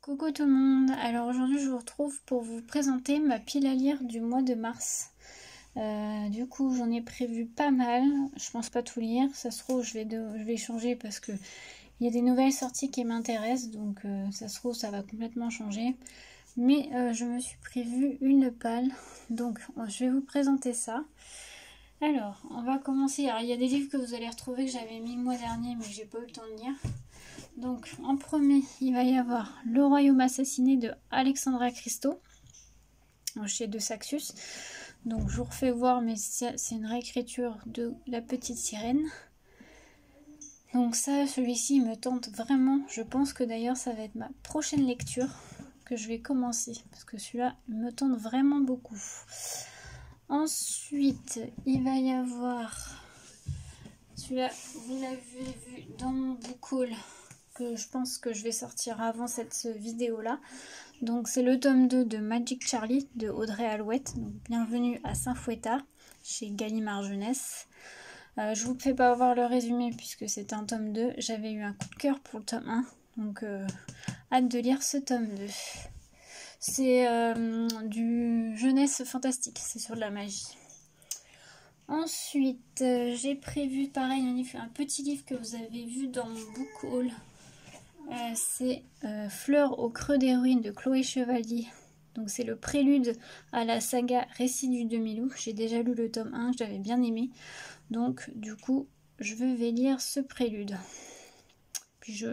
Coucou tout le monde, alors aujourd'hui je vous retrouve pour vous présenter ma pile à lire du mois de mars. Du coup j'en ai prévu pas mal, je pense pas tout lire, ça se trouve je vais changer parce que il y a des nouvelles sorties qui m'intéressent, donc ça se trouve ça va complètement changer. Mais je me suis prévu une palle, donc je vais vous présenter ça. Alors on va commencer, alors il y a des livres que vous allez retrouver que j'avais mis le mois dernier mais que j'ai pas eu le temps de lire. Donc en premier, il va y avoir Le Royaume assassiné de Alexandra Christo, chez De Saxus. Donc je vous refais voir, mais c'est une réécriture de La Petite Sirène. Donc ça, celui-ci me tente vraiment. Je pense que d'ailleurs ça va être ma prochaine lecture que je vais commencer, parce que celui-là me tente vraiment beaucoup. Ensuite, il va y avoir celui-là, vous l'avez vu dans mon book haul, que je pense que je vais sortir avant cette vidéo là. Donc c'est le tome 2 de Magic Charlie de Audrey Alouette. Donc bienvenue à Saint-Fouettard chez Gallimard Jeunesse. Je vous fais pas voir le résumé puisque c'est un tome 2. J'avais eu un coup de cœur pour le tome 1. Donc hâte de lire ce tome 2. C'est du jeunesse fantastique, c'est sur de la magie. Ensuite, j'ai prévu pareil un petit livre que vous avez vu dans mon book haul. C'est Fleurs au creux des ruines de Chloé Chevalier. Donc c'est le prélude à la saga Récit du demi-loup. J'ai déjà lu le tome 1, j'avais bien aimé. Donc du coup, je vais lire ce prélude. Puis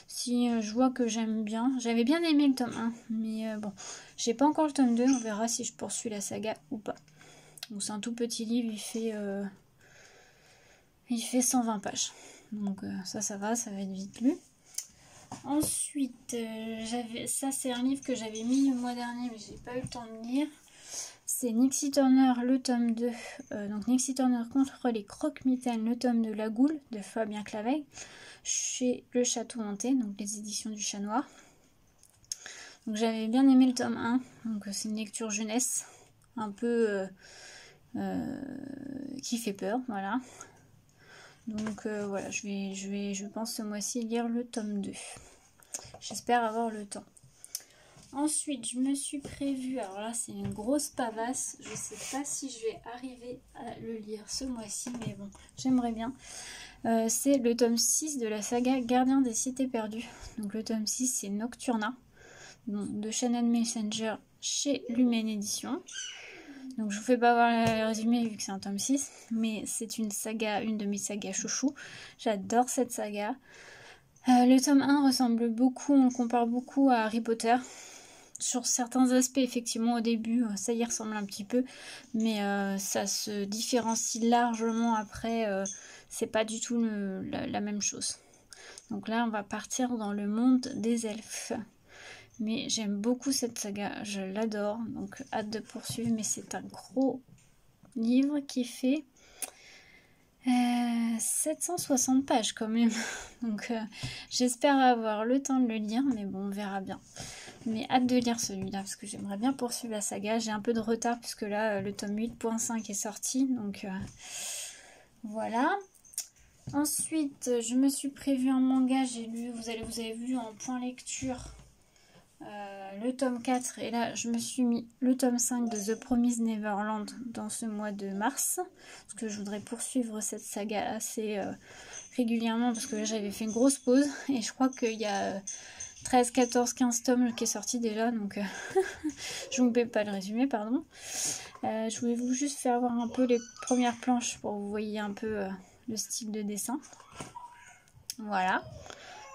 si je vois que j'aime bien, j'avais bien aimé le tome 1, mais bon, j'ai pas encore le tome 2, on verra si je poursuis la saga ou pas. Donc c'est un tout petit livre, il fait 120 pages. Donc ça va être vite lu. Ensuite, ça c'est un livre que j'avais mis le mois dernier mais j'ai pas eu le temps de lire. C'est Nixie Turner, le tome 2. Donc Nixie Turner contre les croque-mitaines, le tome de La Goule de Fabien Claveil chez Le Château Hanté, donc les éditions du Chat Noir. Donc j'avais bien aimé le tome 1, donc c'est une lecture jeunesse, un peu qui fait peur, voilà. Donc voilà, je pense ce mois-ci lire le tome 2. J'espère avoir le temps. Ensuite, je me suis prévu, alors là c'est une grosse pavasse, je sais pas si je vais arriver à le lire ce mois-ci, mais bon, j'aimerais bien. C'est le tome 6 de la saga Gardien des Cités Perdues. Donc le tome 6 c'est Nocturna, de Shannon Messenger chez Lumen Édition. Donc je vous fais pas voir le résumé vu que c'est un tome 6, mais c'est une saga, une de mes sagas chouchou. J'adore cette saga. Le tome 1 ressemble beaucoup, on le compare beaucoup à Harry Potter. Sur certains aspects, effectivement, au début, ça y ressemble un petit peu, mais ça se différencie largement après. C'est pas du tout la même chose. Donc là, on va partir dans le monde des elfes. Mais j'aime beaucoup cette saga, je l'adore, donc hâte de poursuivre. Mais c'est un gros livre qui fait 760 pages quand même. Donc j'espère avoir le temps de le lire, mais bon, on verra bien. Mais hâte de lire celui-là parce que j'aimerais bien poursuivre la saga. J'ai un peu de retard puisque là le tome 8.5 est sorti, donc voilà. Ensuite je me suis prévu un manga, j'ai lu, vous avez vu en point lecture le tome 4, et là je me suis mis le tome 5 de The Promised Neverland dans ce mois de mars parce que je voudrais poursuivre cette saga assez régulièrement parce que là j'avais fait une grosse pause et je crois qu'il y a 13, 14, 15 tomes qui est sorti déjà, donc je ne vous fais pas le résumé, pardon. Je voulais vous juste faire voir un peu les premières planches pour que vous voyez un peu le style de dessin. Voilà,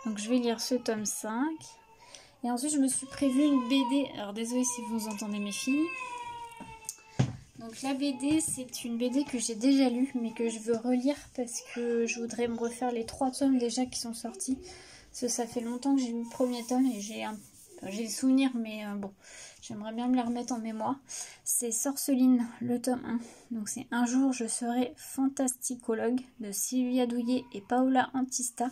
donc je vais lire ce tome 5. Et ensuite je me suis prévu une BD, alors désolé si vous entendez mes filles. Donc la BD, c'est une BD que j'ai déjà lue mais que je veux relire parce que je voudrais me refaire les 3 tomes déjà qui sont sortis. Parce que ça fait longtemps que j'ai lu le premier tome et j'ai des souvenirs, mais bon, j'aimerais bien me la remettre en mémoire. C'est Sorceline, le tome 1. Donc c'est Un jour je serai fantasticologue de Sylvia Douillet et Paola Antista.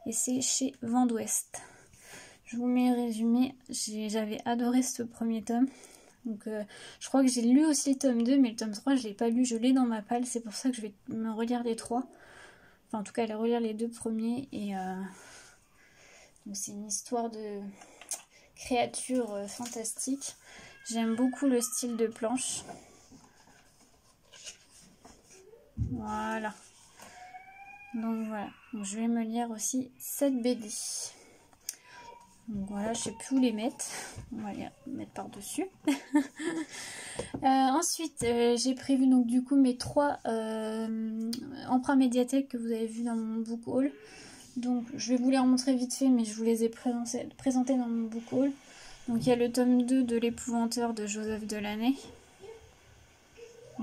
Et c'est chez Vent d'Ouest. Je vous mets le résumé. J'avais adoré ce premier tome. Donc je crois que j'ai lu aussi le tome 2, mais le tome 3 je l'ai pas lu, je l'ai dans ma palle. C'est pour ça que je vais me relire les 3. Enfin en tout cas aller relire les 2 premiers. Et donc c'est une histoire de... créatures fantastiques. J'aime beaucoup le style de planche. Voilà. Donc voilà, donc, je vais me lire aussi cette BD. Donc voilà, je sais plus où les mettre. On va les mettre par-dessus. Ensuite, j'ai prévu donc du coup mes 3 emprunts médiathèque que vous avez vu dans mon book haul. Donc je vais vous les remontrer vite fait, mais je vous les ai présentés dans mon book haul. Donc il y a le tome 2 de l'épouvanteur de Joseph Delaney.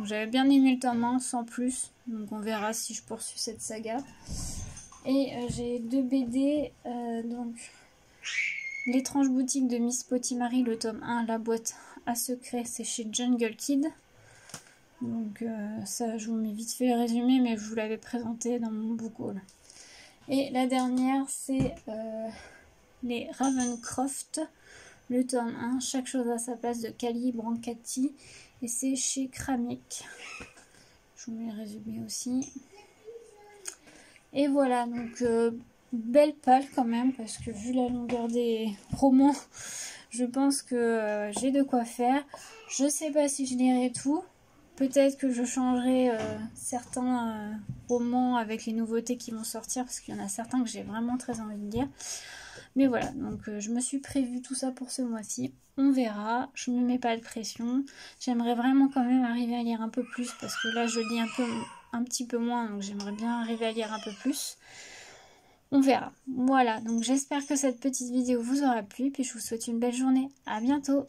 J'avais bien aimé le tome 1 sans plus, donc on verra si je poursuis cette saga. Et j'ai 2 BD, donc L'étrange boutique de Miss Pottimary, le tome 1, la boîte à secret, c'est chez Jungle Kid. Donc ça, je vous mets vite fait le résumé, mais je vous l'avais présenté dans mon book haul. Et la dernière, c'est les Ravencroft, le tome 1, chaque chose à sa place de Kali Brancati. Et c'est chez Kramnik. Je vous mets le résumé aussi. Et voilà, donc belle palle quand même, parce que vu la longueur des romans, je pense que j'ai de quoi faire. Je sais pas si je lirai tout. Peut-être que je changerai certains romans avec les nouveautés qui vont sortir, parce qu'il y en a certains que j'ai vraiment très envie de lire. Mais voilà, donc je me suis prévu tout ça pour ce mois-ci. On verra, je ne me mets pas de pression. J'aimerais vraiment quand même arriver à lire un peu plus, parce que là je lis un petit peu moins, donc j'aimerais bien arriver à lire un peu plus. On verra. Voilà, donc j'espère que cette petite vidéo vous aura plu, puis je vous souhaite une belle journée. À bientôt!